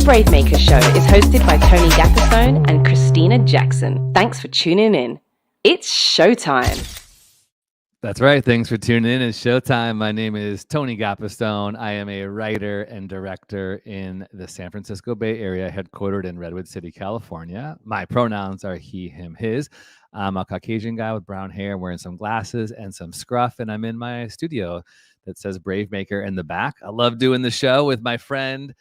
Brave Maker Show is hosted by Tony Gapperstone and Christina Jackson. Thanks for tuning in. It's showtime. That's right. Thanks for tuning in. It's showtime. My name is Tony Gapperstone. I am a writer and director in the San Francisco Bay Area, headquartered in Redwood City, California. My pronouns are he, him, his. I'm a Caucasian guy with brown hair, wearing some glasses and some scruff, and I'm in my studio that says Brave Maker in the back. I love doing the show with my friend,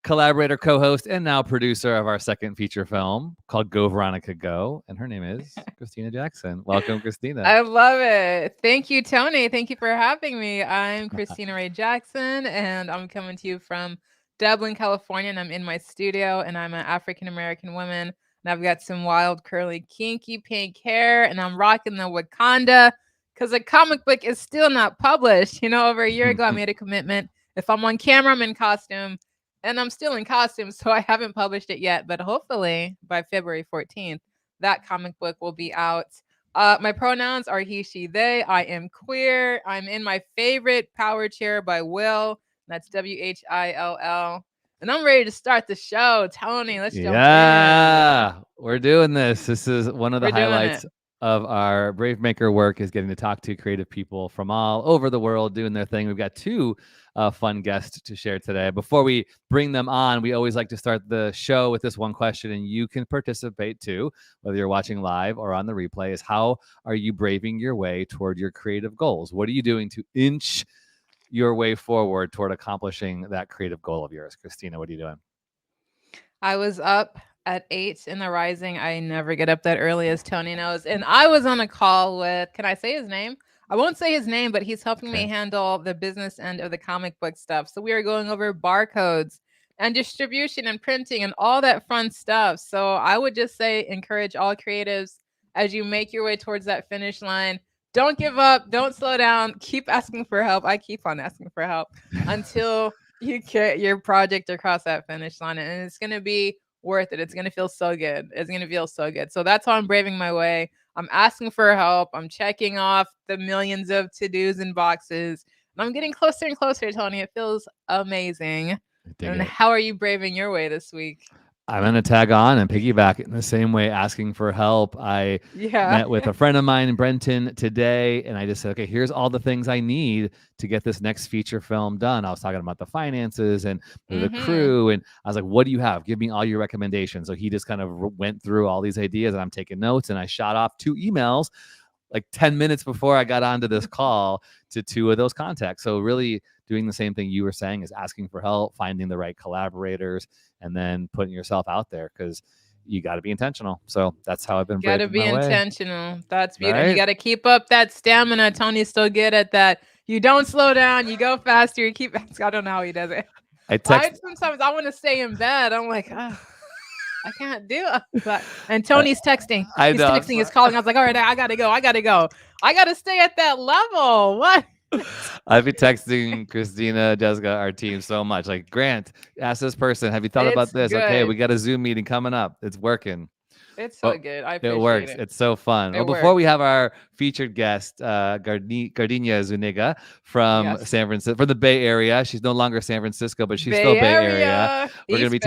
collaborator, co-host, and now producer of our second feature film called Go Veronica Go. And her name is Christina Jackson. Welcome, Christina. I love it. Thank you, Tony. Thank you for having me. I'm Christina Ray Jackson, and I'm coming to you from Dublin, California, and I'm in my studio, and I'm an African-American woman, and I've got some wild, curly, kinky pink hair, and I'm rocking the Wakanda because the comic book is still not published. You know, over a year ago, I made a commitment. If I'm on camera, I'm in costume. And I'm still in costume, so I haven't published it yet. But hopefully by February 14th, that comic book will be out. My pronouns are he, she, they. I am queer. I'm in my favorite power chair by Will. That's WHILL. And I'm ready to start the show. Tony, let's jump in. Yeah, we're doing this. This is one of the highlights of our Brave Maker work, is getting to talk to creative people from all over the world doing their thing. We've got two fun guests to share today. Before we bring them on, we always like to start the show with this one question, and you can participate too, whether you're watching live or on the replay, is how are you braving your way toward your creative goals? What are you doing to inch your way forward toward accomplishing that creative goal of yours? Christina, what are you doing? I was up at 8 in the rising. I never get up that early, as Tony knows. And I was on a call with, can I say his name? I won't say his name, but he's helping me handle the business end of the comic book stuff. So we were going over barcodes and distribution and printing and all that fun stuff. So I would just say, encourage all creatives as you make your way towards that finish line. Don't give up. Don't slow down. Keep asking for help. I keep on asking for help until you get your project across that finish line. And it's going to be worth it. It's going to feel so good. It's going to feel so good. So that's how I'm braving my way. I'm asking for help. I'm checking off the millions of to-dos and boxes. And I'm getting closer and closer, Tony. It feels amazing. And how are you braving your way this week? I'm going to tag on and piggyback in the same way, asking for help. I met with a friend of mine, Brenton, today, and I just said, okay, here's all the things I need to get this next feature film done. I was talking about the finances and the crew, and I was like, what do you have? Give me all your recommendations. So he just kind of went through all these ideas, and I'm taking notes, and I shot off 2 emails like 10 minutes before I got onto this call to 2 of those contacts. So really doing the same thing you were saying, is asking for help, finding the right collaborators, and then putting yourself out there, because you got to be intentional. So that's how I've been. Got to be intentional. That's beautiful. Right? You got to keep up that stamina. Tony's still good at that. You don't slow down. You go faster. You keep. I don't know how he does it. Sometimes I want to stay in bed. I'm like, I can't do it. And Tony's texting. He's texting. He's calling. I was like, all right, I got to go. I got to stay at that level. What? I've been texting Christina, Jessica, our team so much. Like, Grant, ask this person, have you thought about this? Good. Okay, we got a Zoom meeting coming up. It's working. It's so good. I appreciate it. It works. It's so fun. Before we have our featured guest, Gardenia Zuniga from San Francisco, from the Bay Area. She's no longer San Francisco, but she's still Bay Area. We're going to be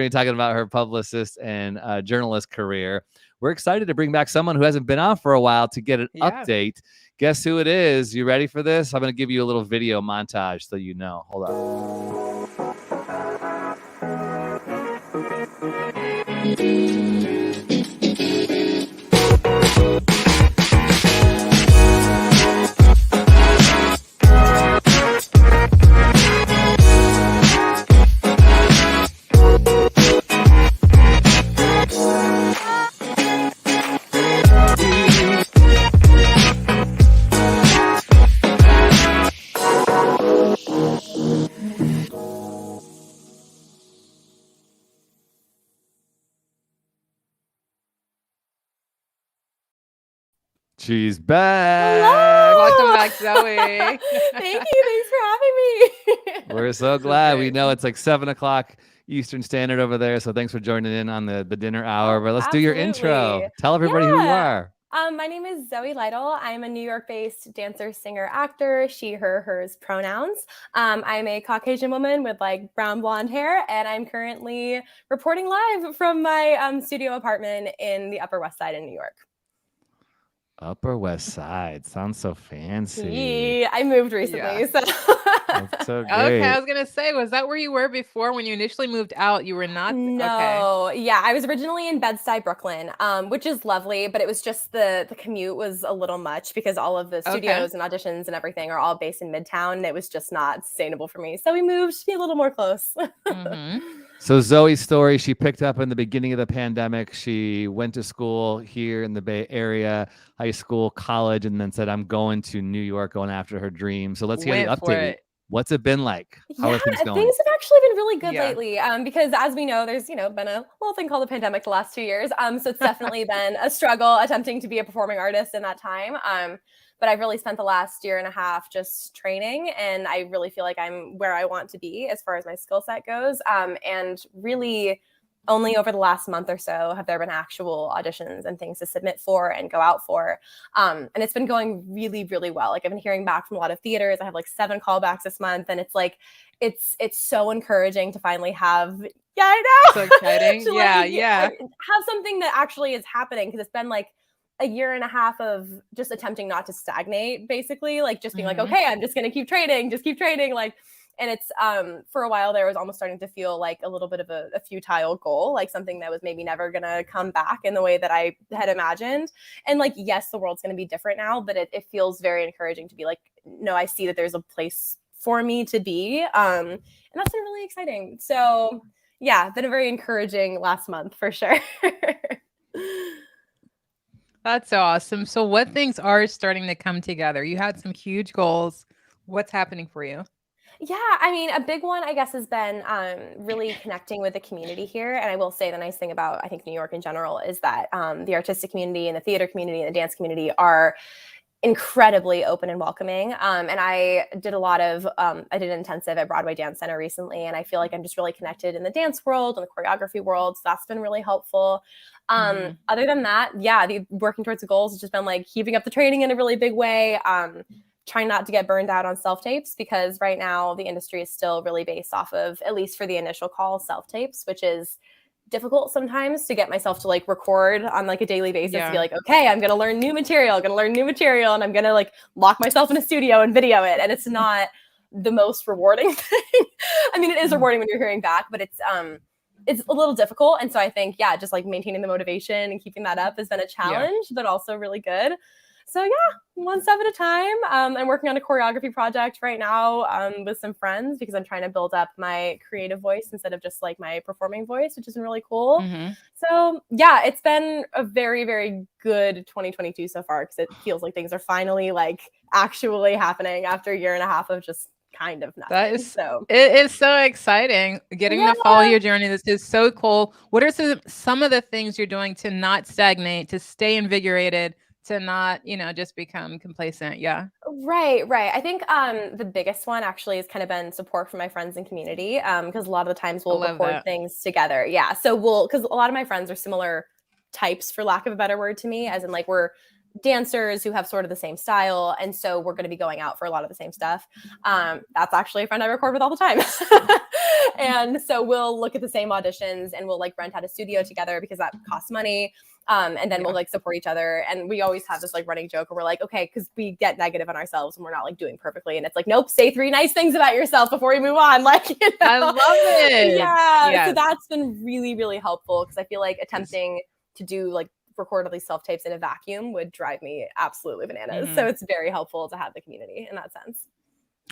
talking about her publicist and journalist career. We're excited to bring back someone who hasn't been on for a while to get an update. Guess who it is? You ready for this? I'm going to give you a little video montage so you know. Hold on. She's back. Hello. Welcome back, Zoe. Thank you. Thanks for having me. We're so glad. We know it's like 7:00 Eastern Standard over there. So thanks for joining in on the dinner hour. But let's do your intro. Tell everybody who you are. My name is Zoe Lytle. I'm a New York-based dancer, singer, actor, she, her, hers pronouns. I'm a Caucasian woman with like brown blonde hair, and I'm currently reporting live from my studio apartment in the Upper West Side in New York. Upper West Side sounds so fancy. I moved recently, so that's so great. Okay, I was gonna say, was that where you were before when you initially moved out? You were not. No, okay. Yeah, I was originally in Bed-Stuy, Brooklyn, which is lovely, but it was just the commute was a little much because all of the studios and auditions and everything are all based in Midtown, and it was just not sustainable for me. So we moved to be a little more close. So Zoe's story, she picked up in the beginning of the pandemic. She went to school here in the Bay Area, high school, college, and then said, I'm going to New York, going after her dream. So let's hear the update. What's it been like? How are things going? Things have actually been really good lately because as we know, there's, been a little thing called the pandemic the last 2 years. So it's definitely been a struggle attempting to be a performing artist in that time. But I've really spent the last year and a half just training, and I really feel like I'm where I want to be as far as my skill set goes. And really only over the last month or so have there been actual auditions and things to submit for and go out for. And it's been going really, really well. Like I've been hearing back from a lot of theaters. I have like 7 callbacks this month, and it's like, it's so encouraging to finally have, I know. So exciting. Have something that actually is happening, because it's been like a year and a half of just attempting not to stagnate, basically, like just being like, okay, I'm just going to keep training, like, and it's, for a while there was almost starting to feel like a little bit of a futile goal, like something that was maybe never going to come back in the way that I had imagined. And like, yes, the world's going to be different now, but it feels very encouraging to be like, no, I see that there's a place for me to be. And that's been really exciting. So yeah, been a very encouraging last month for sure. That's awesome. So what things are starting to come together? You had some huge goals. What's happening for you? Yeah, I mean, a big one, I guess, has been really connecting with the community here. And I will say the nice thing about, I think, New York in general is that the artistic community and the theater community and the dance community are incredibly open and welcoming. And I did a lot of, I did an intensive at Broadway Dance Center recently, and I feel like I'm just really connected in the dance world and the choreography world. So that's been really helpful. Other than that, the working towards the goals has just been like keeping up the training in a really big way. Trying not to get burned out on self-tapes, because right now the industry is still really based off of, at least for the initial call, self-tapes, which is difficult sometimes to get myself to like record on like a daily basis to be like, okay, I'm going to learn new material, and I'm going to like lock myself in a studio and video it. And it's not the most rewarding thing. I mean, it is rewarding when you're hearing back, but it's a little difficult. And so I think, just like maintaining the motivation and keeping that up has been a challenge, but also really good. So one step at a time. I'm working on a choreography project right now with some friends, because I'm trying to build up my creative voice instead of just like my performing voice, which has been really cool. So it's been a very, very good 2022 so far, because it feels like things are finally like actually happening after a year and a half of just kind of nothing. That is it is so exciting getting to follow your journey. This is so cool. What are some of the things you're doing to not stagnate, to stay invigorated, to not, just become complacent? Right. I think the biggest one actually has kind of been support from my friends and community, because a lot of the times we'll record things together. So because a lot of my friends are similar types, for lack of a better word, to me, as in like we're dancers who have sort of the same style, and so we're going to be going out for a lot of the same stuff. That's actually a friend I record with all the time. And so we'll look at the same auditions, and we'll like rent out a studio together, because that costs money. And then we'll like support each other. And we always have this like running joke where we're like, okay, because we get negative on ourselves and we're not like doing perfectly. And it's like, nope, say 3 nice things about yourself before we move on. Like, I love it. So that's been really, really helpful, because I feel like attempting to do like record all these self-tapes in a vacuum would drive me absolutely bananas. So it's very helpful to have the community in that sense.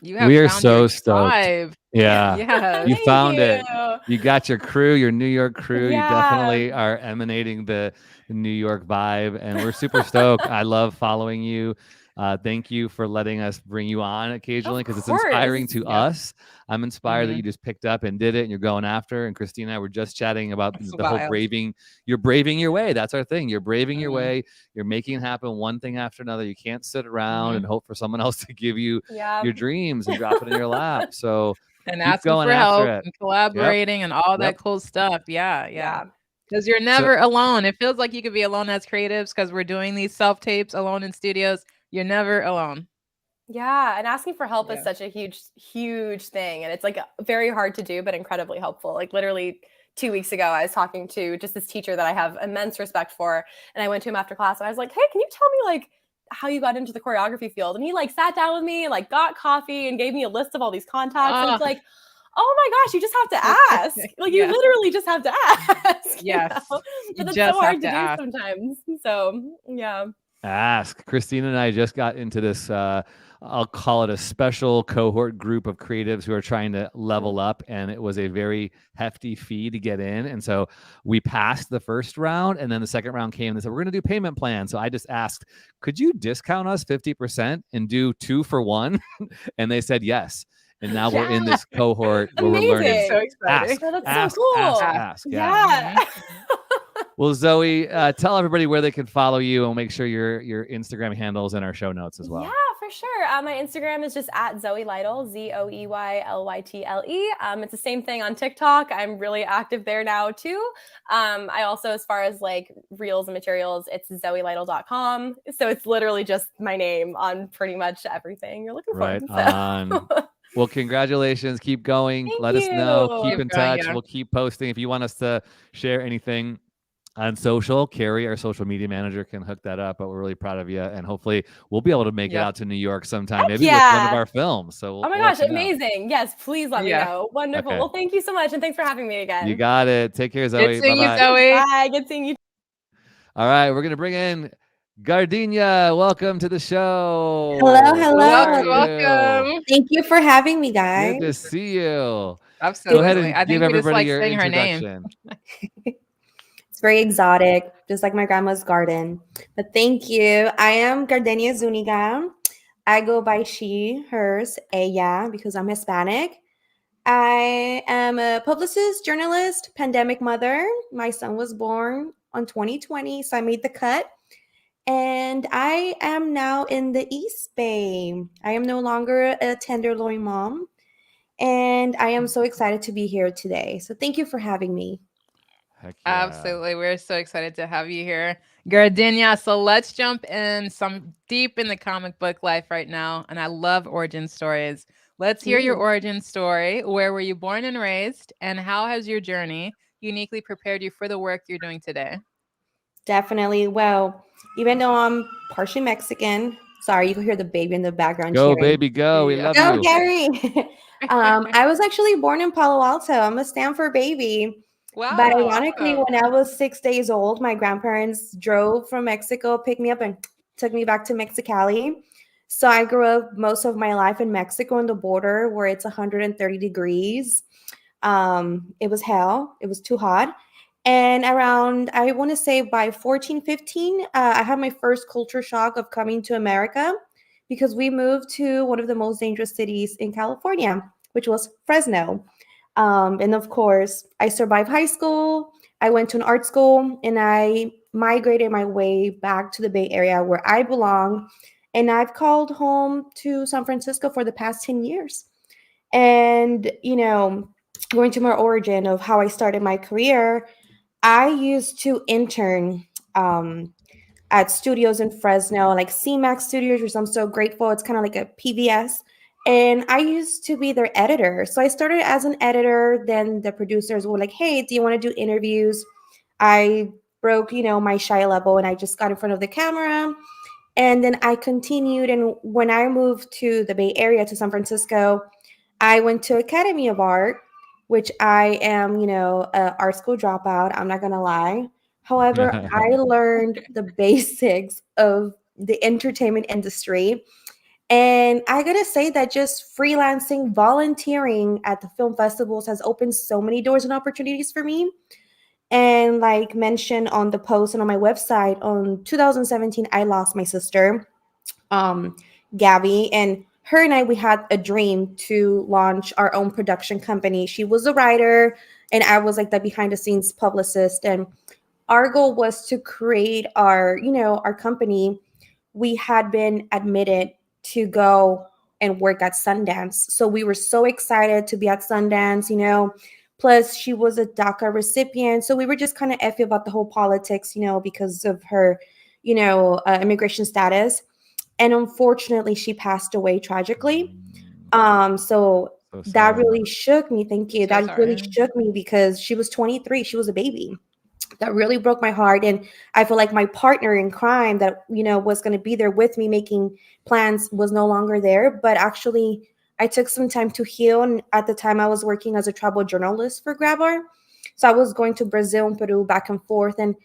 We are so stoked. You found it. You got your crew, your New York crew. You definitely are emanating the New York vibe, and we're super stoked. I love following you, Thank you for letting us bring you on occasionally, because it's course. inspiring to Yeah. us. I'm inspired that you just picked up and did it and you're going after. And Christina and I were just chatting about That's the whole wild. braving. You're braving your way. That's our thing. You're braving your way. You're making it happen one thing after another. You can't sit around and hope for someone else to give you your dreams and drop it in your lap. So and keep asking going for help after it. and collaborating and all that cool stuff. Yeah. Because you're never alone. It feels like you could be alone as creatives because we're doing these self-tapes alone in studios. You're never alone. Yeah, and asking for help is such a huge thing, and it's like very hard to do, but incredibly helpful. Like literally 2 weeks ago, I was talking to just this teacher that I have immense respect for, and I went to him after class, and I was like, "Hey, can you tell me like how you got into the choreography field?" And he like sat down with me, like got coffee, and gave me a list of all these contacts. And it's like, oh my gosh, you just have to ask. Like you literally just have to ask. Yes, you know? But it's so hard to do sometimes. So yeah. Ask. Christina and I just got into this, I'll call it a special cohort group of creatives who are trying to level up, and it was a very hefty fee to get in. And so we passed the first round, and then the second round came and they said, we're going to do payment plans. So I just asked, could you discount us 50% and do 2 for 1? And they said yes. And now we're in this cohort where we're learning. So exciting. That's so cool. Ask. Yeah. Well, Zoe, tell everybody where they can follow you, and make sure your Instagram handles in our show notes as well. Yeah, for sure. My Instagram is just at Zoe Lytle, ZoeyLytle. It's the same thing on TikTok. I'm really active there now too. I also, as far as like reels and materials, it's zoeylytle.com. So it's literally just my name on pretty much everything you're looking for. Right on. Well, congratulations. Keep going. Let us know. Keep in touch. We'll keep posting. If you want us to share anything on social, Carrie, our social media manager, can hook that up. But we're really proud of you. And hopefully we'll be able to make it out to New York sometime, maybe with one of our films. So oh my gosh, amazing. Yes, please let me know. Wonderful. Okay. Well, thank you so much. And thanks for having me again. You got it. Take care, Zoe. Good seeing you, Zoe. Bye. Good seeing you. All right. We're going to bring in Gardenia. Welcome to the show. Hello. Welcome. Thank you for having me, guys. Good to see you. Absolutely. Go ahead and I give think we just everybody like your saying her introduction. It's very exotic, just like my grandma's garden. But thank you. I am Gardenia Zuniga. I go by she, hers, ella, because I'm Hispanic. I am a publicist, journalist, pandemic mother. My son was born on 2020, so I made the cut. And I am now in the East Bay. I am no longer a tenderloin mom. And I am so excited to be here today. So thank you for having me. Heck yeah. Absolutely. We're so excited to have you here, Gardenia. So let's jump in deep in the comic book life right now. And I love origin stories. Let's hear your origin story. Where were you born and raised? And how has your journey uniquely prepared you for the work you're doing today? Definitely. Well, even though I'm partially Mexican, sorry, you can hear the baby in the background. Go, cheering. baby, go. We love you. Go, Gary. I was actually born in Palo Alto. I'm a Stanford baby. Wow. But ironically, when I was 6 days old, my grandparents drove from Mexico, picked me up, and took me back to Mexicali. So I grew up most of my life in Mexico on the border where it's 130 degrees. It was hell. It was too hot. And around, I want to say by 14, 15, I had my first culture shock of coming to America because we moved to one of the most dangerous cities in California, which was Fresno. And of course, I survived high school. I went to an art school and I migrated my way back to the Bay Area where I belong. And I've called home to San Francisco for the past 10 years. And, you know, going to my origin of how I started my career, I used to intern at studios in Fresno, like CMAC studios, which I'm so grateful. It's kind of like a PBS. And I used to be their editor. So I started as an editor. Then the producers were like, hey, do you want to do interviews? I broke, my shy level and I just got in front of the camera. And then I continued. And when I moved to the Bay Area, to San Francisco, I went to Academy of Art, which I am, an art school dropout. I'm not going to lie. However, I learned the basics of the entertainment industry. And I got to say that just freelancing, volunteering at the film festivals has opened so many doors and opportunities for me. And like mentioned on the post and on my website, on 2017, I lost my sister. Gabby, and her and I, we had a dream to launch our own production company. She was a writer and I was like the behind the scenes publicist. And our goal was to create our, our company. We had been admitted to go and work at Sundance. So we were so excited to be at Sundance, plus she was a DACA recipient. So we were just kind of iffy about the whole politics, because of her, immigration status. And unfortunately, she passed away tragically. So that really shook me. Thank you. That really shook me because she was 23. She was a baby. That really broke my heart. And I feel like my partner in crime that, was going to be there with me making plans was no longer there. But actually, I took some time to heal. And at the time, I was working as a travel journalist for Grabr. So I was going to Brazil and Peru back and forth. And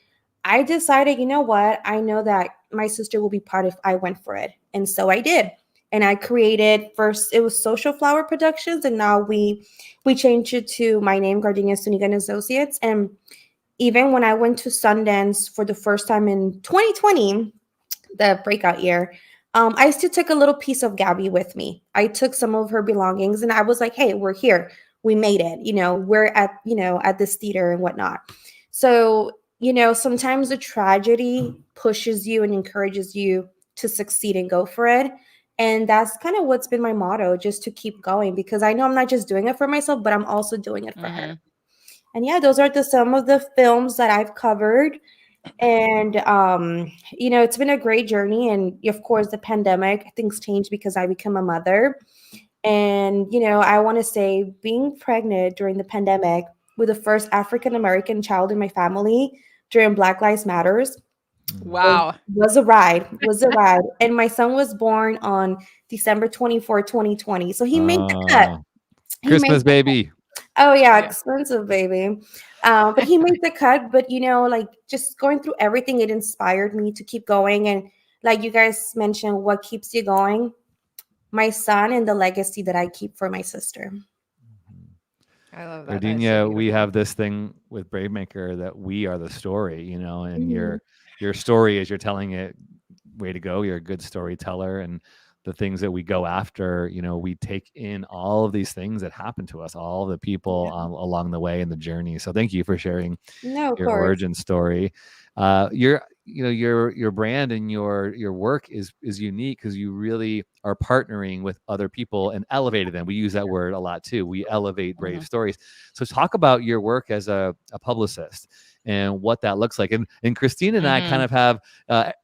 I decided, you know what? I know that my sister will be proud if I went for it. And so I did. And I created, first it was Social Flower Productions, and now we changed it to my name, Gardenia Zuniga and Associates. And even when I went to Sundance for the first time in 2020, the breakout year, I still took a little piece of Gabby with me. I took some of her belongings and I was like, hey, we're here. We made it. We're at this theater and whatnot. So sometimes the tragedy pushes you and encourages you to succeed and go for it. And that's kind of what's been my motto, just to keep going, because I know I'm not just doing it for myself, but I'm also doing it for her. And yeah, those are some of the films that I've covered. And, it's been a great journey. And of course, the pandemic, things changed because I became a mother. And, I want to say being pregnant during the pandemic with the first African-American child in my family during Black Lives Matters. Wow. Was a ride. And my son was born on December 24, 2020. So he made the cut. Christmas baby. Oh, yeah, expensive baby. But he made the cut. But, just going through everything, it inspired me to keep going. And like you guys mentioned, what keeps you going? My son and the legacy that I keep for my sister. I love that. Gardenia, we have this thing with Bravemaker that we are the story, and your story as you're telling it, way to go. You're a good storyteller. And the things that we go after, we take in all of these things that happen to us, all the people along the way in the journey. So thank you for sharing your origin story. Your brand and your work is unique because you really are partnering with other people and elevating them. We use that word a lot too. We elevate brave stories. So talk about your work as a publicist and what that looks like. And Christine and I kind of have,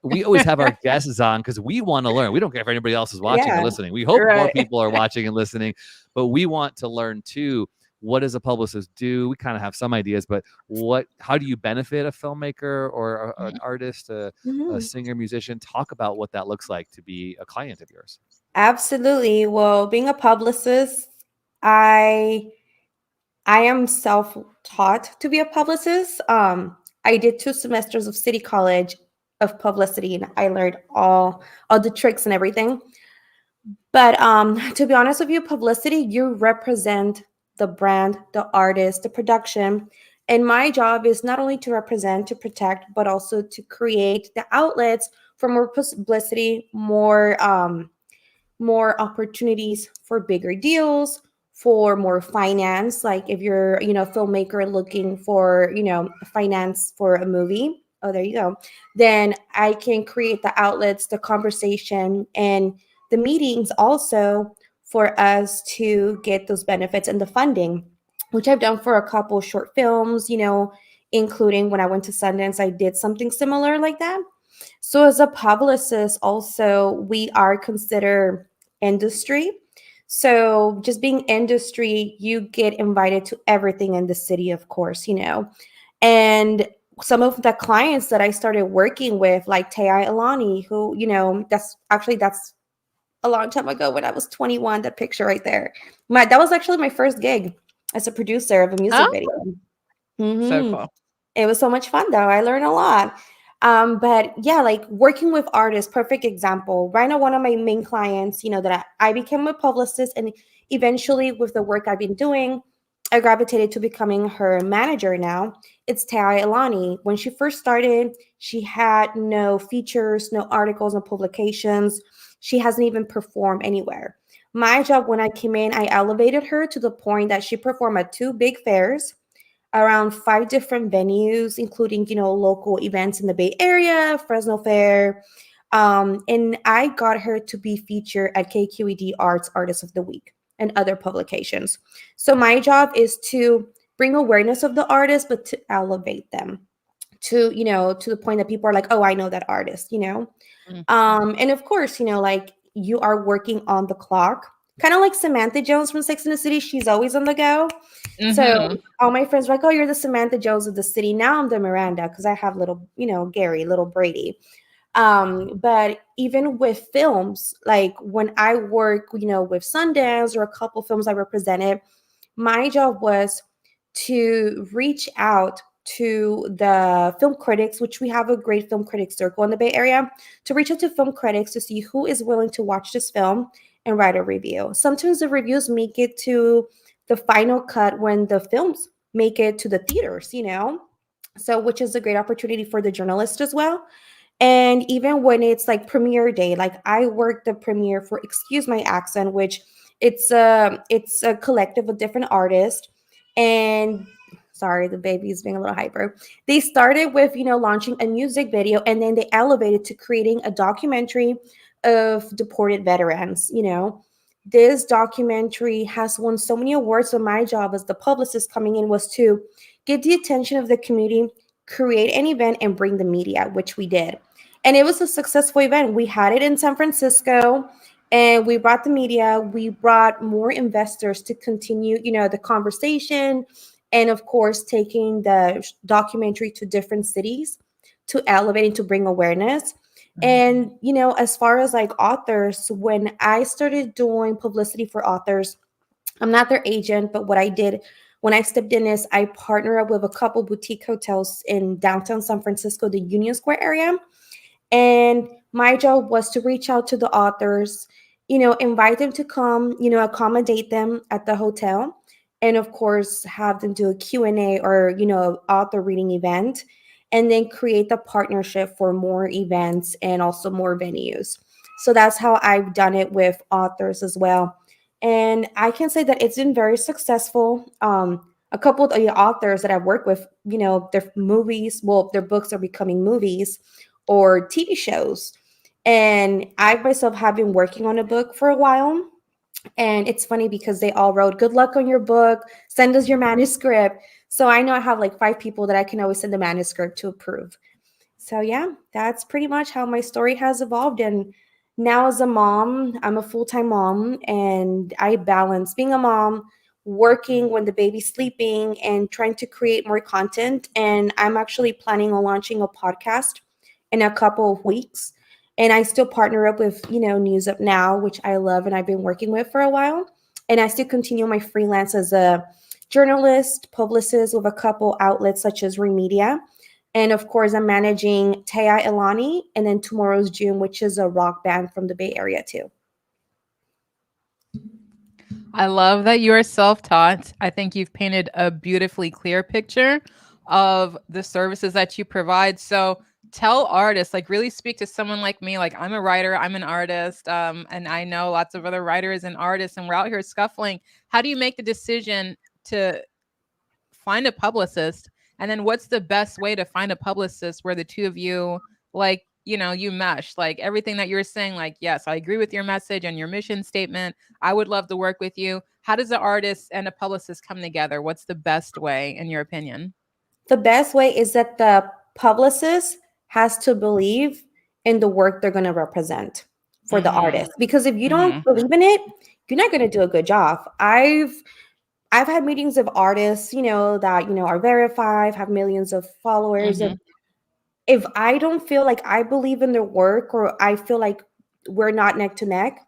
we always have our guests on because we want to learn. We don't care if anybody else is watching or listening. We hope more people are watching and listening, but we want to learn too. What does a publicist do? We kind of have some ideas, but how do you benefit a filmmaker or an artist, a singer, musician? Talk about what that looks like to be a client of yours. Absolutely. Well, being a publicist, I am self-taught to be a publicist. I did 2 semesters of City College of publicity, and I learned all the tricks and everything. But to be honest with you, publicity, you represent the brand, the artist, the production. And my job is not only to represent, to protect, but also to create the outlets for more publicity, more opportunities for bigger deals, for more finance. Like if you're, a filmmaker looking for, finance for a movie, oh, there you go. Then I can create the outlets, the conversation, and the meetings also for us to get those benefits and the funding, which I've done for a couple short films, including when I went to Sundance, I did something similar like that. So as a publicist, also, we are considered industry. So just being industry, you get invited to everything in the city, of course, and some of the clients that I started working with, like Tei Alani, who, that's a long time ago when I was 21, that picture right there. That was actually my first gig as a producer of a music video. So cool. It was so much fun though. I learned a lot. But yeah, like working with artists, perfect example. Right now, one of my main clients, that I became a publicist, and eventually with the work I've been doing, I gravitated to becoming her manager now. It's Taya Ilani. When she first started, she had no features, no articles, no publications. She hasn't even performed anywhere. My job when I came in, I elevated her to the point that she performed at 2 big fairs, around 5 different venues, including, local events in the Bay Area, Fresno Fair. And I got her to be featured at KQED Arts Artist of the Week and other publications. So my job is to bring awareness of the artist, but to elevate them to, to the point that people are like, oh, I know that artist, Mm-hmm. And of course, like you are working on the clock, kind of like Samantha Jones from Sex and the City. She's always on the go. Mm-hmm. So all my friends were like, oh, you're the Samantha Jones of the city. Now I'm the Miranda because I have little, Gary, little Brady. But even with films, like when I work, with Sundance or a couple films I represented, my job was to reach out to the film critics, which we have a great film critics circle in the Bay Area, to reach out to film critics to see who is willing to watch this film and write a review. Sometimes the reviews make it to the final cut when the films make it to the theaters, so which is a great opportunity for the journalist as well. And even when it's like premiere day, like I work the premiere for Excuse My Accent, which it's a collective of different artists. And sorry, the baby's being a little hyper. They started with, launching a music video, and then they elevated to creating a documentary of deported veterans. This documentary has won so many awards. So my job as the publicist coming in was to get the attention of the community, create an event, and bring the media, which we did. And it was a successful event. We had it in San Francisco, and we brought the media. We brought more investors to continue, the conversation, and of course, taking the documentary to different cities to elevate and to bring awareness. And, as far as like authors, when I started doing publicity for authors, I'm not their agent, but what I did when I stepped in is I partnered up with a couple boutique hotels in downtown San Francisco, the Union Square area. And my job was to reach out to the authors, invite them to come, accommodate them at the hotel. And of course, have them do a Q&A or, author reading event, and then create the partnership for more events and also more venues. So that's how I've done it with authors as well. And I can say that it's been very successful. A couple of the authors that I've worked with, their movies, their books are becoming movies or TV shows. And I myself have been working on a book for a while. And it's funny because they all wrote, good luck on your book, send us your manuscript. So I know I have like 5 people that I can always send the manuscript to approve. So yeah, that's pretty much how my story has evolved. And now as a mom, I'm a full-time mom, and I balance being a mom, working when the baby's sleeping, and trying to create more content. And I'm actually planning on launching a podcast in a couple of weeks. And I still partner up with, News Up Now, which I love and I've been working with for a while. And I still continue my freelance as a journalist, publicist with a couple outlets such as Remedia. And of course, I'm managing Taya Ilani and then Tomorrow's June, which is a rock band from the Bay Area too. I love that you are self-taught. I think you've painted a beautifully clear picture of the services that you provide. So tell artists, like really speak to someone like me. Like I'm a writer, I'm an artist, and I know lots of other writers and artists, and we're out here scuffling. How do you make the decision to find a publicist? And then what's the best way to find a publicist where the two of you, like, you mesh? Like everything that you're saying, like, yes, I agree with your message and your mission statement. I would love to work with you. How does the artist and a publicist come together? What's the best way, in your opinion? The best way is that the publicist has to believe in the work they're going to represent for the artist. Because if you don't believe in it, you're not going to do a good job. I've had meetings of artists, that, are verified, have millions of followers. And if I don't feel like I believe in their work, or I feel like we're not neck to neck,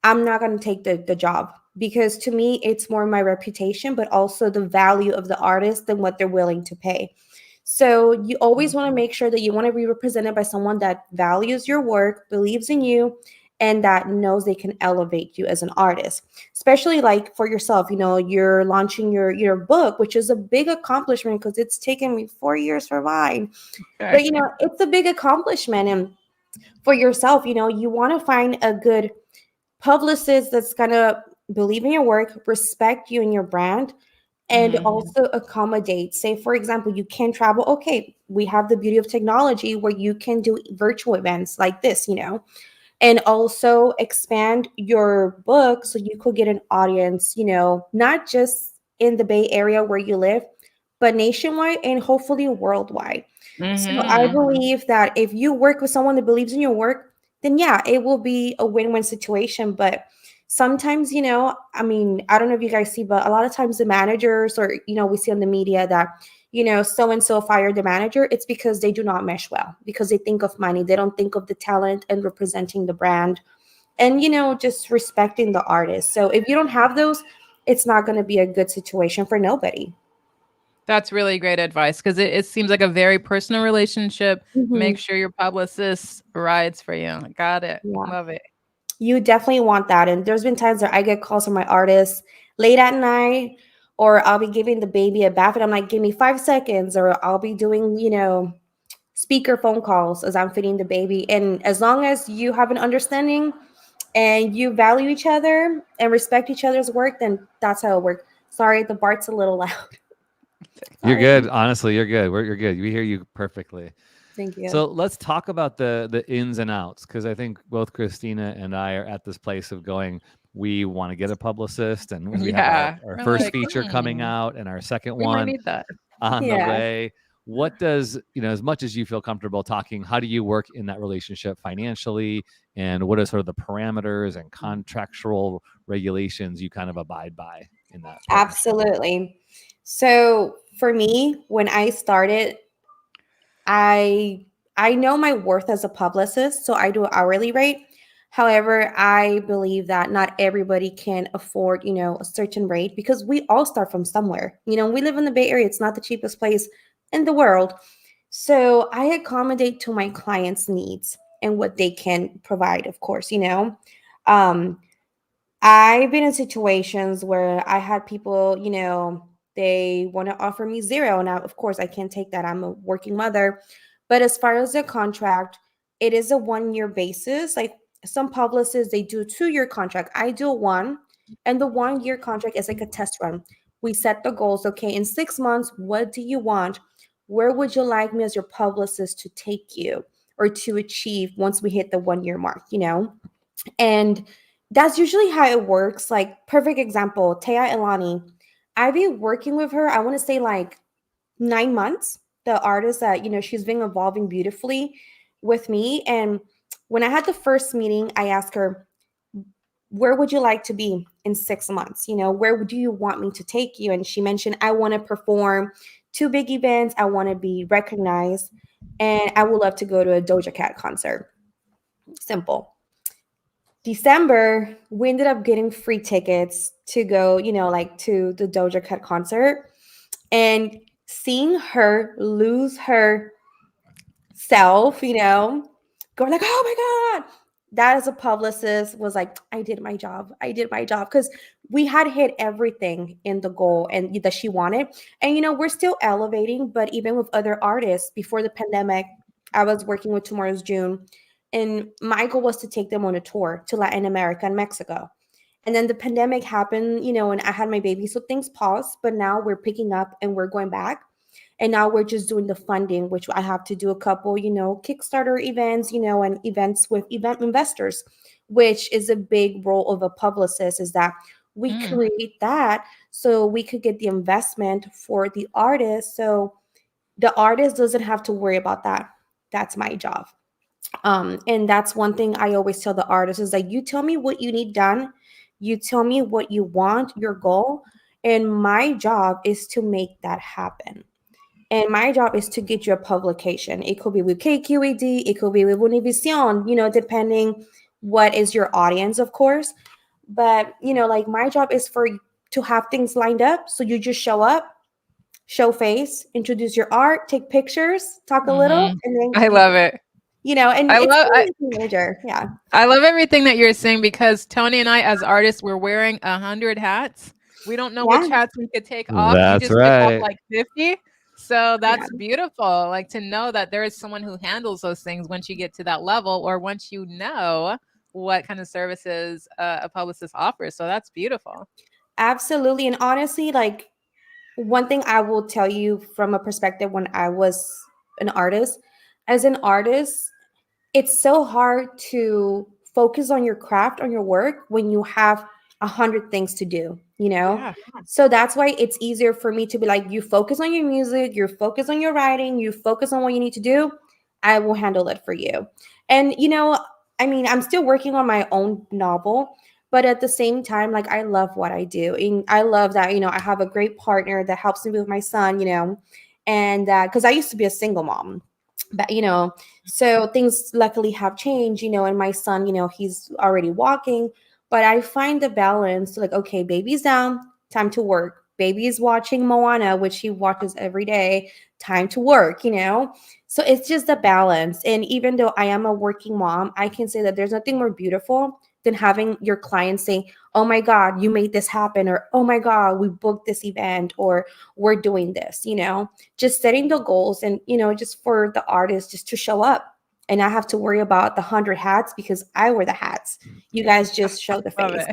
I'm not going to take the job. Because to me, it's more my reputation, but also the value of the artist and what they're willing to pay. So you always want to make sure that you want to be represented by someone that values your work, believes in you, and that knows they can elevate you as an artist, especially like for yourself. You're launching your book, which is a big accomplishment because it's taken me 4 years for mine. But it's a big accomplishment. And for yourself, you want to find a good publicist that's gonna believe in your work, respect you and your brand, and also accommodate. Say, for example, you can't travel. Okay, we have the beauty of technology where you can do virtual events like this, and also expand your book so you could get an audience, not just in the Bay Area where you live, but nationwide and hopefully worldwide. So I believe that if you work with someone that believes in your work, then yeah, it will be a win-win situation. But sometimes, I don't know if you guys see, but a lot of times the managers, or, we see on the media that, so-and-so fired the manager. It's because they do not mesh well, because they think of money. They don't think of the talent and representing the brand and, just respecting the artist. So if you don't have those, it's not going to be a good situation for nobody. That's really great advice, because it seems like a very personal relationship. Make sure your publicist rides for you. Got it. Yeah. Love it. You definitely want that. And there's been times where I get calls from my artists late at night, or I'll be giving the baby a bath and I'm like, give me 5 seconds, or I'll be doing, speaker phone calls as I'm feeding the baby. And as long as you have an understanding and you value each other and respect each other's work, then that's how it works. Sorry, the bark's a little loud. You're good. Honestly, you're good. You're good. We hear you perfectly. Thank you. So let's talk about the ins and outs, because I think both Christina and I are at this place of going, we want to get a publicist, and we have our first feature coming out and our second one need that. on the way. What does, as much as you feel comfortable talking, how do you work in that relationship financially, and what are sort of the parameters and contractual regulations you kind of abide by in that? Absolutely. So for me, when I started, I know my worth as a publicist, so I do an hourly rate. However, I believe that not everybody can afford, a certain rate, because we all start from somewhere. We live in the Bay Area. It's not the cheapest place in the world. So I accommodate to my clients' needs and what they can provide, of course. I've been in situations where I had people, they want to offer me $0. Now, of course, I can't take that. I'm a working mother. But as far as the contract, it is a 1-year basis. Like some publicists, they do a 2-year contract. I do 1, and the 1-year contract is like a test run. We set the goals. Okay, in 6 months, what do you want? Where would you like me as your publicist to take you or to achieve once we hit the 1-year mark, And that's usually how it works. Like, perfect example, Taya Elani. I've been working with her, I want to say like 9 months. The artist that, she's been evolving beautifully with me. And when I had the first meeting, I asked her, where would you like to be in 6 months? Where do you want me to take you? And she mentioned, I want to perform 2 big events. I want to be recognized. And I would love to go to a Doja Cat concert. Simple. December, we ended up getting free tickets to go, to the Doja Cat concert, and seeing her lose her self, going like, oh my God, that as a publicist was like, I did my job, because we had hit everything in the goal and that she wanted. And, we're still elevating, but even with other artists before the pandemic, I was working with Tomorrow's June. And my goal was to take them on a tour to Latin America and Mexico. And then the pandemic happened, and I had my baby. So things paused, but now we're picking up and we're going back. And now we're just doing the funding, which I have to do a couple, Kickstarter events, and events with event investors, which is a big role of a publicist, is that we create that so we could get the investment for the artist. So the artist doesn't have to worry about that. That's my job. And that's one thing I always tell the artists is like, you tell me what you need done. You tell me what you want, your goal. And my job is to make that happen. And my job is to get you a publication. It could be with KQED. It could be with Univision, depending what is your audience, of course. But, like my job is to have things lined up. So you just show up, show face, introduce your art, take pictures, talk a little. And then I love it. and it's manager. Yeah. I love everything that you're saying, because Tony and I, as artists, we're wearing 100 hats. We don't know which hats we could take off. That's you just right. Pick off like 50. So that's beautiful. Like, to know that there is someone who handles those things once you get to that level, or once you know what kind of services a publicist offers. So that's beautiful. Absolutely. And honestly, like, one thing I will tell you from a perspective when I was an artist, as an artist, it's so hard to focus on your craft, on your work, when you have 100 things to do, So that's why it's easier for me to be like, you focus on your music, you focus on your writing, you focus on what you need to do. I will handle it for you. And, I'm still working on my own novel, but at the same time, like, I love what I do. And I love that, I have a great partner that helps me with my son, and because I used to be a single mom, but, so things luckily have changed, and my son, he's already walking, but I find the balance, like, okay, baby's down, time to work. Baby is watching Moana, which he watches every day, time to work, So it's just a balance. And even though I am a working mom, I can say that there's nothing more beautiful than having your clients saying, oh my God, you made this happen, or oh my God, we booked this event, or we're doing this, just setting the goals and, just for the artist just to show up and not have to worry about the 100 hats, because I wear the hats. You guys just show the face,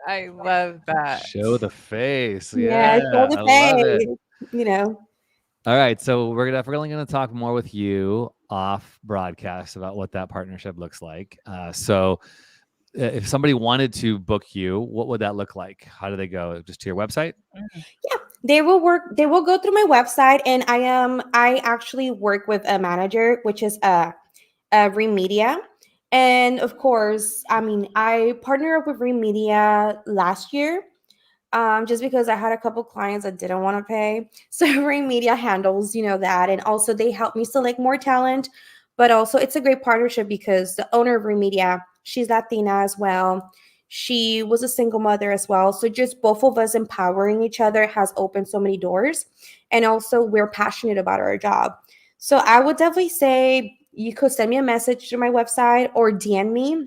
I love that. Show the face. Yeah, show the face, All right, so we're definitely going to talk more with you off broadcast about what that partnership looks like. So if somebody wanted to book you, what would that look like? How do they go? Just to your website? Yeah, they will go through my website, and I actually work with a manager, which is Remedia. And of course, I partnered up with Remedia last year, just because I had a couple clients that didn't want to pay. So Remedia handles, that. And also they help me select more talent, but also it's a great partnership because the owner of Remedia, she's Latina as well. She was a single mother as well. So just both of us empowering each other has opened so many doors. And also we're passionate about our job. So I would definitely say you could send me a message through my website or DM me,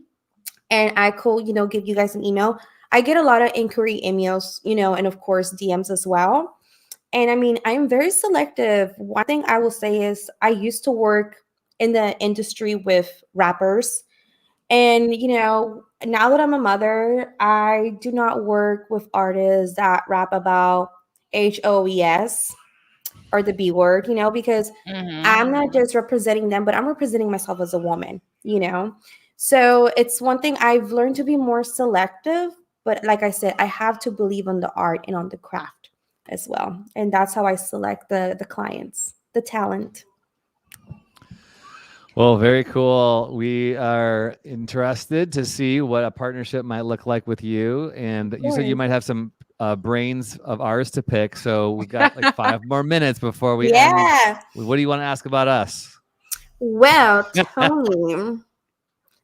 and I could, give you guys an email. I get a lot of inquiry emails, and of course DMs as well. And I'm very selective. One thing I will say is I used to work in the industry with rappers. And, now that I'm a mother, I do not work with artists that rap about HOES or the B word, because I'm not just representing them, but I'm representing myself as a woman, So it's one thing I've learned to be more selective. But like I said, I have to believe on the art and on the craft as well. And that's how I select the clients, the talent. Well, very cool. We are interested to see what a partnership might look like with you. And you said you might have some brains of ours to pick. So we've got like 5 more minutes before we end. What do you want to ask about us? Well, Tony,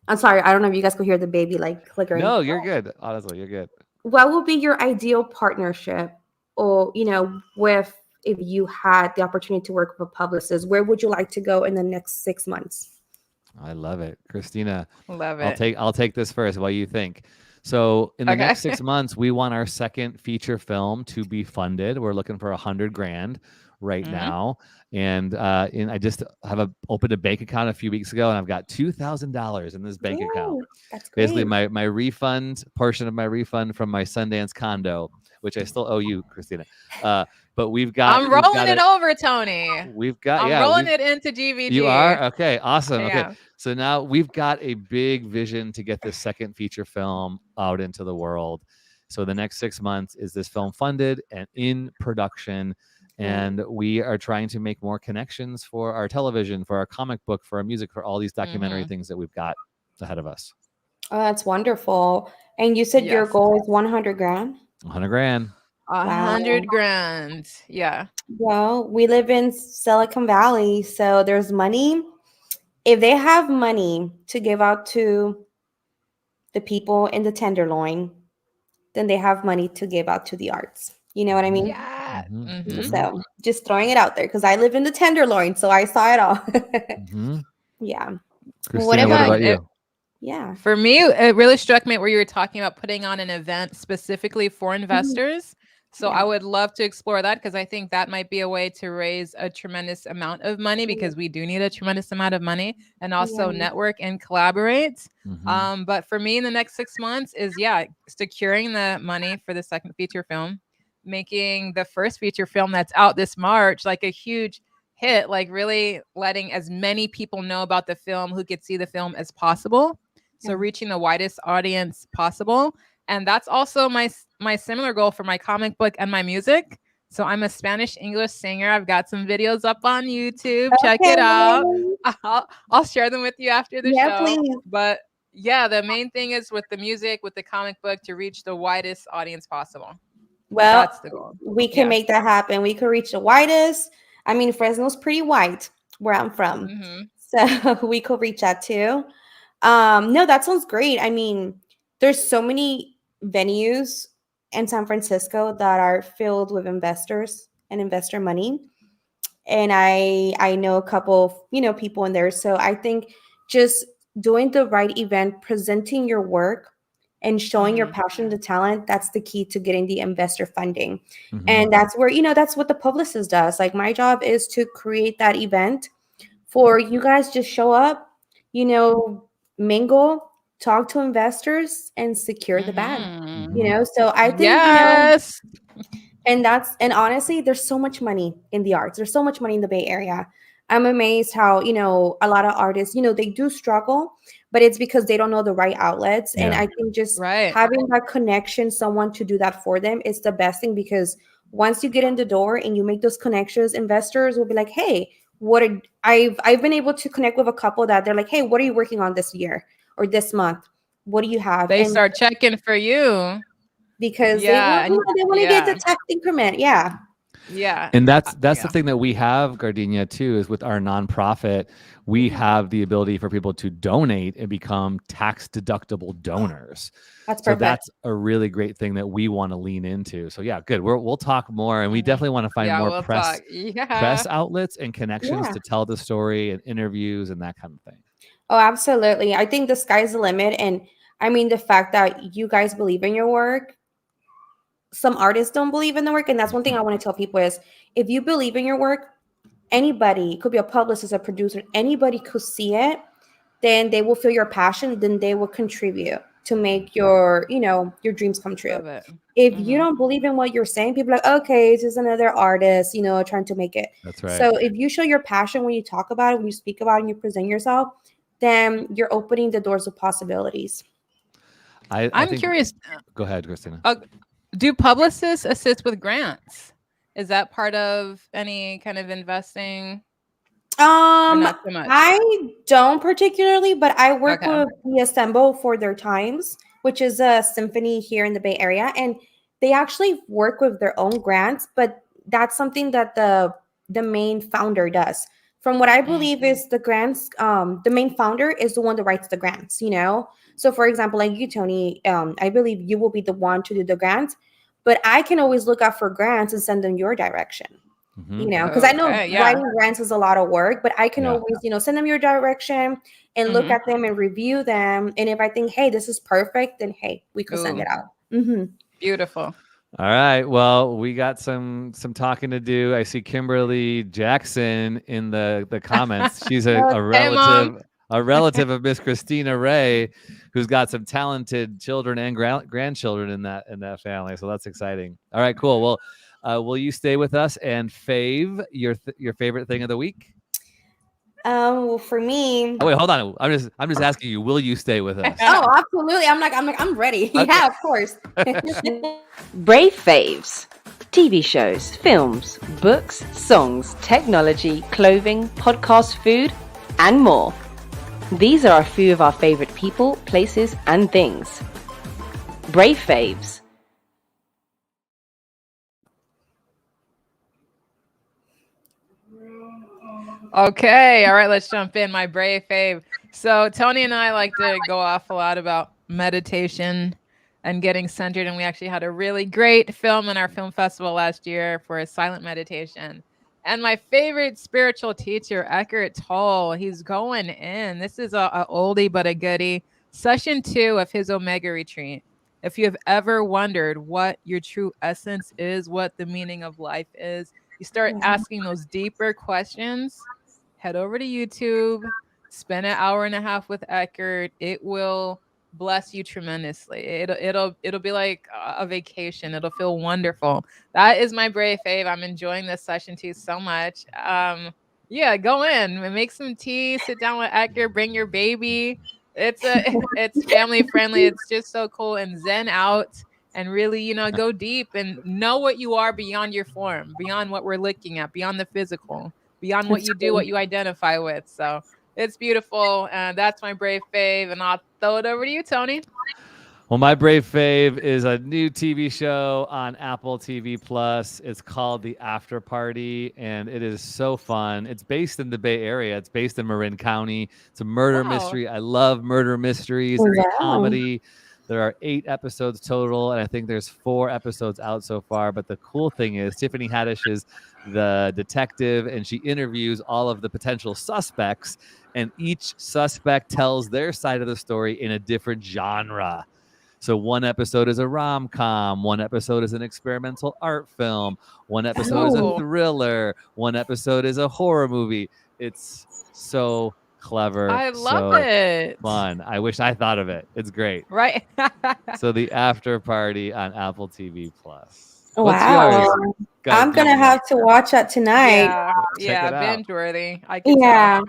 I'm sorry. I don't know if you guys could hear the baby like clickering. No, you're good. Honestly, you're good. What would be your ideal partnership, or, with, if you had the opportunity to work with a publicist? Where would you like to go in the next 6 months? I love it. Christina, love it. I'll take this first. What do you think? So in the next 6 months, we want our second feature film to be funded. We're looking for $100,000 right now. And I just opened a bank account a few weeks ago, and I've got $2,000 in this bank account. That's great. Basically my refund, portion of my refund from my Sundance condo, which I still owe you, Christina. But we've got. I'm rolling it over, Tony. We've got. I'm rolling it into DVD. You are? Okay, awesome. Yeah. Okay, so now we've got a big vision to get this second feature film out into the world. So the next 6 months is this film funded and in production. And we are trying to make more connections for our television, for our comic book, for our music, for all these documentary things that we've got ahead of us. Oh, that's wonderful. And you said your goal is $100,000? $100,000. $100,000. Yeah. Well, we live in Silicon Valley, so there's money. If they have money to give out to the people in the Tenderloin, then they have money to give out to the arts. You know what I mean? Yeah. So just throwing it out there, because I live in the Tenderloin, so I saw it all. Yeah. Christina, what about you? Yeah. For me, it really struck me where you were talking about putting on an event specifically for investors. So I would love to explore that, because I think that might be a way to raise a tremendous amount of money, because we do need a tremendous amount of money, and also network and collaborate. But for me in the next 6 months is, securing the money for the second feature film, making the first feature film that's out this March like a huge hit, like really letting as many people know about the film who could see the film as possible. So reaching the widest audience possible. And that's also my similar goal for my comic book and my music. So I'm a Spanish English singer. I've got some videos up on YouTube. Check it out. I'll share them with you after the show. Please. But yeah, the main thing is with the music, with the comic book, to reach the widest audience possible. Well, that's the goal. We can make that happen. We could reach the widest. I mean, Fresno's pretty white where I'm from. So we could reach that too. No, that sounds great. I mean, there's so many venues in San Francisco that are filled with investors and investor money. And I know a couple of, people in there. So I think just doing the right event, presenting your work and showing your passion, the talent, that's the key to getting the investor funding. And that's where, that's what the publicist does. Like, my job is to create that event for you guys. Just show up, mingle, talk to investors, and secure the bag. So I think and honestly, there's so much money in the arts. There's so much money in the Bay Area. I'm amazed how, a lot of artists, they do struggle, but it's because they don't know the right outlets. And I think just having that connection, someone to do that for them, is the best thing, because once you get in the door and you make those connections, investors will be like, hey, I've been able to connect with a couple that they're like, hey, what are you working on this year or this month? What do you have? They start checking for you because they want to get the tax increment. And that's the thing that we have, Gardenia, too, is with our nonprofit, we have the ability for people to donate and become tax deductible donors. That's perfect. So that's a really great thing that we want to lean into. So good. We'll talk more, and we definitely want to find more press outlets and connections to tell the story, and interviews and that kind of thing. Oh, absolutely. I think the sky's the limit. And I mean, the fact that you guys believe in your work, some artists don't believe in the work. And that's one thing I want to tell people is, if you believe in your work, anybody, could be a publicist, a producer, anybody could see it, then they will feel your passion, then they will contribute to make your dreams come true. If you don't believe in what you're saying, people are like, okay, it's just another artist, trying to make it. That's right. So if you show your passion when you talk about it, when you speak about it, and you present yourself, then you're opening the doors of possibilities. I'm curious. Go ahead, Christina. Do publicists assist with grants? Is that part of any kind of investing? Not so much? I don't particularly, but I work with the Assemble for their Times, which is a symphony here in the Bay Area, and they actually work with their own grants, but that's something that the main founder does. From what I believe is the grants, the main founder is the one that writes the grants, So for example, like you, Tony, I believe you will be the one to do the grants, but I can always look out for grants and send them your direction, because I know writing grants is a lot of work, but I can always, send them your direction and look at them and review them. And if I think, hey, this is perfect, then hey, we could send it out. Beautiful. All right. Well, we got some talking to do. I see Kimberly Jackson in the comments. She's a relative of Miss Christina Ray, who's got some talented children and grandchildren in that family. So that's exciting. All right, cool. Well, will you stay with us and fave your favorite thing of the week? Well, for me. Oh, wait, hold on. I'm just asking you. Will you stay with us? Oh, absolutely. I'm ready. Okay. Yeah, of course. Brave faves. TV shows, films, books, songs, technology, clothing, podcast, food, and more. These are a few of our favorite people, places, and things. Brave faves. Okay, all right, let's jump in. My brave fave. So Tony and I like to go off a lot about meditation and getting centered, and we actually had a really great film in our film festival last year for a silent meditation. And my favorite spiritual teacher, Eckhart Tolle, he's going in. This is a oldie but a goodie. Session 2 of his Omega Retreat. If you have ever wondered what your true essence is, what the meaning of life is, you start asking those deeper questions, head over to YouTube, spend an hour and a half with Eckhart. It will bless you tremendously. It'll be like a vacation. It'll feel wonderful. That is my brave fave. I'm enjoying this session too so much. Yeah, go in and make some tea, sit down with Eckhart, bring your baby. It's family friendly. It's just so cool and zen out and really, go deep and know what you are beyond your form, beyond what we're looking at, beyond the physical, beyond what you do, what you identify with. So it's beautiful. And that's my brave fave. And I'll throw it over to you, Tony. Well, my brave fave is a new TV show on Apple TV Plus. It's called The After Party, and it is so fun. It's based in the Bay Area. It's based in Marin County. It's a murder mystery. I love murder mysteries. It's a comedy. There are 8 episodes total, and I think there's 4 episodes out so far. But the cool thing is Tiffany Haddish is the detective, and she interviews all of the potential suspects, and each suspect tells their side of the story in a different genre. So one episode is a rom-com, one episode is an experimental art film, one episode is a thriller, one episode is a horror movie. It's so clever. I love it. Fun. I wish I thought of it. It's great. Right. So The After Party on Apple TV Plus. Wow. I'm going to have to watch that tonight. Yeah, binge worthy. Yeah.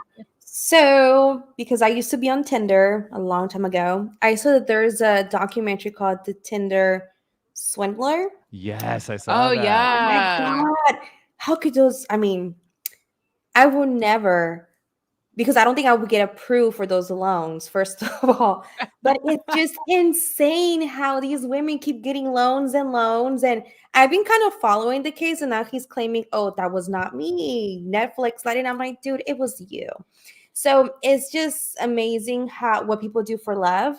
So, because I used to be on Tinder a long time ago, I saw that there's a documentary called The Tinder Swindler. Yes, I saw that. Yeah. Oh my God. How could those, I would never, because I don't think I would get approved for those loans, first of all. But it's just insane how these women keep getting loans and loans. And I've been kind of following the case, and now he's claiming, oh, that was not me. Netflix lighting. I'm like, dude, it was you. So it's just amazing what people do for love,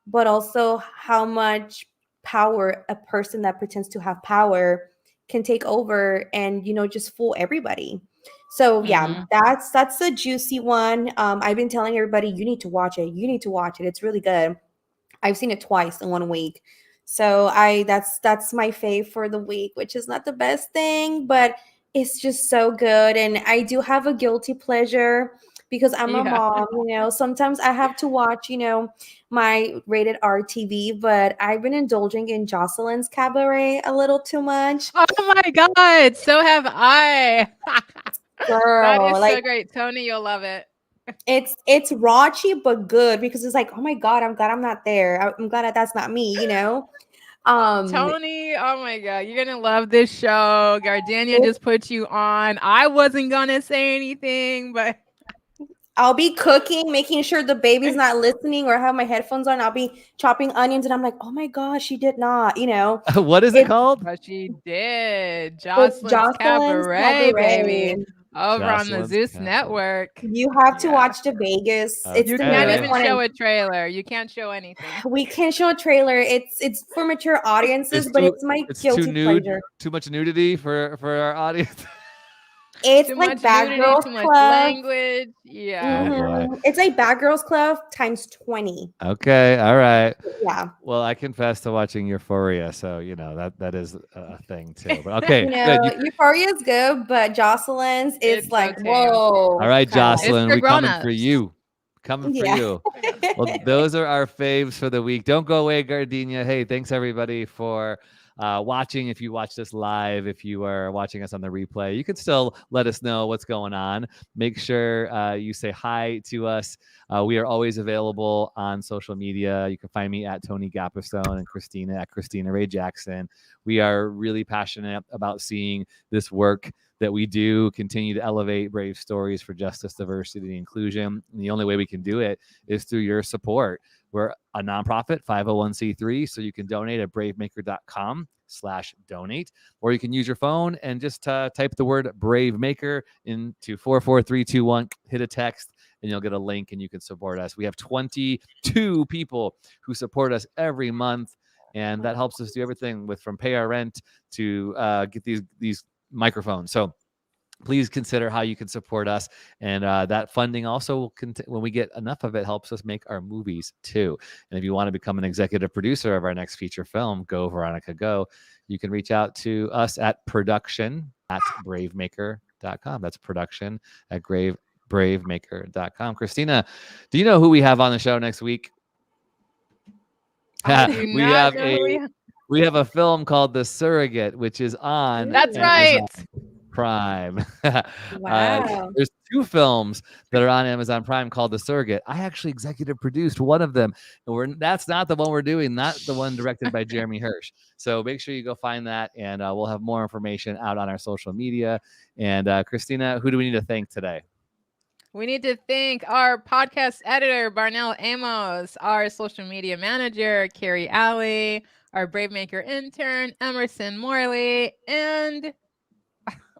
but also how much power a person that pretends to have power can take over and, just fool everybody. So yeah, that's a juicy one. I've been telling everybody, you need to watch it. You need to watch it. It's really good. I've seen it twice in 1 week. So that's my fave for the week, which is not the best thing, but it's just so good. And I do have a guilty pleasure because I'm a mom, sometimes I have to watch, my rated R TV, but I've been indulging in Jocelyn's Cabaret a little too much. Oh my God. So have I. Girl, that is so great. Tony, you'll love it. It's raunchy, but good because it's like, oh my God, I'm glad I'm not there. I'm glad that's not me, Tony, oh my God, you're gonna love this show. Gardenia just put you on. I wasn't gonna say anything, but I'll be cooking, making sure the baby's not listening or have my headphones on. I'll be chopping onions and I'm like, oh my gosh, she did not, What is it called? But she did. Jocelyn's Cabaret, baby. Over on the Zeus Network. You have to watch the Vegas. Okay. You can't even show a trailer. You can't show anything. We can't show a trailer. It's for mature audiences, but it's my guilty pleasure. Too much nudity for our audience. It's too like Bad Girls Club. Language. Yeah. Mm-hmm. It's like Bad Girls Club times 20. Okay. All right. Yeah. Well, I confess to watching Euphoria, so that is a thing too. But okay. Good. Euphoria is good, but Jocelyn's it's like whoa. All right, Jocelyn, we're coming for you. Coming for you. Well, those are our faves for the week. Don't go away, Gardenia. Hey, thanks everybody for watching. If you watch this live, if you are watching us on the replay, you can still let us know what's going on. Make sure you say hi to us. We are always available on social media. You can find me at Tony Gapistone and Christina at Christina Ray Jackson. We are really passionate about seeing this work that we do continue to elevate brave stories for justice, diversity, and inclusion. And the only way we can do it is through your support. We're a nonprofit, 501c3, so you can donate at bravemaker.com/donate, or you can use your phone and just type the word Brave Maker into 44321, hit a text, and you'll get a link and you can support us. We have 22 people who support us every month, and that helps us do everything from pay our rent to get these microphones. So please consider how you can support us. And that funding also will when we get enough of it, helps us make our movies too. And if you want to become an executive producer of our next feature film, go Veronica Go. You can reach out to us at production@bravemaker.com. That's production@bravemaker.com. Christina, do you know who we have on the show next week? We have a film called The Surrogate, which is on That's right. Prime. Wow. There's 2 films that are on Amazon Prime called The Surrogate. I actually executive produced one of them, and that's not the one we're doing, not the one directed by Jeremy Hirsch. So make sure you go find that, and we'll have more information out on our social media. And Christina, who do we need to thank today? We need to thank our podcast editor, Barnell Amos, our social media manager, Carrie Alley, our Brave Maker intern, Emerson Morley, and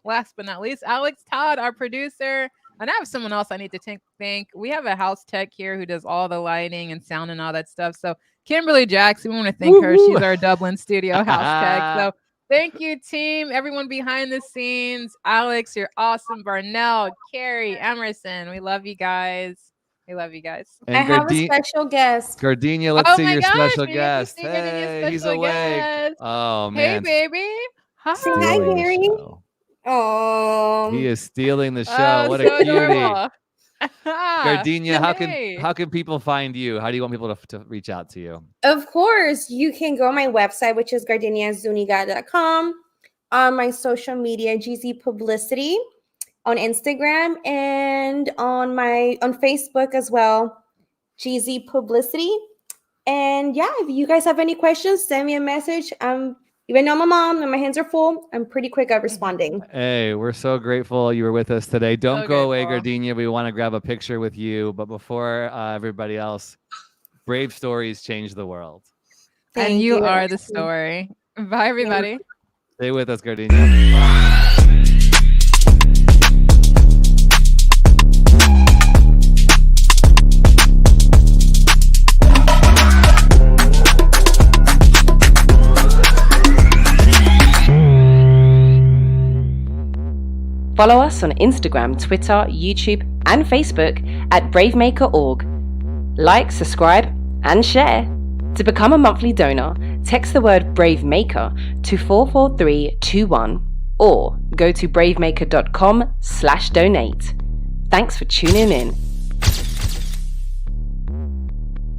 last but not least, Alex Todd, our producer. And I have someone else I need to thank. We have a house tech here who does all the lighting and sound and all that stuff. So Kimberly Jackson, we want to thank her. She's our Dublin studio house tech. So thank you, team. Everyone behind the scenes. Alex, you're awesome. Barnell, Carrie, Emerson. We love you guys. We love you guys. And I have a special guest. Gardenia, let's see your special guest. Hey, he's awake. Guest. Oh, man. Hey, baby. Hi. Hi, Gary. Oh, he is stealing the show. What a cutie. Gardenia, how can people find you? How do you want people to reach out to you? Of course, you can go on my website, which is gardeniazuniga.com, on my social media, GZ Publicity, on Instagram, and on Facebook as well, GZ Publicity. And yeah, if you guys have any questions, send me a message. Even though I'm a mom and my hands are full, I'm pretty quick at responding. Hey, we're so grateful you were with us today. Don't go away, Gardenia. We want to grab a picture with you. But before everybody else, brave stories change the world. And you are the story. Bye, everybody. Stay with us, Gardenia. Follow us on Instagram, Twitter, YouTube, and Facebook at bravemaker.org. Like, subscribe, and share. To become a monthly donor, text the word BraveMaker to 44321 or go to bravemaker.com/donate. Thanks for tuning in.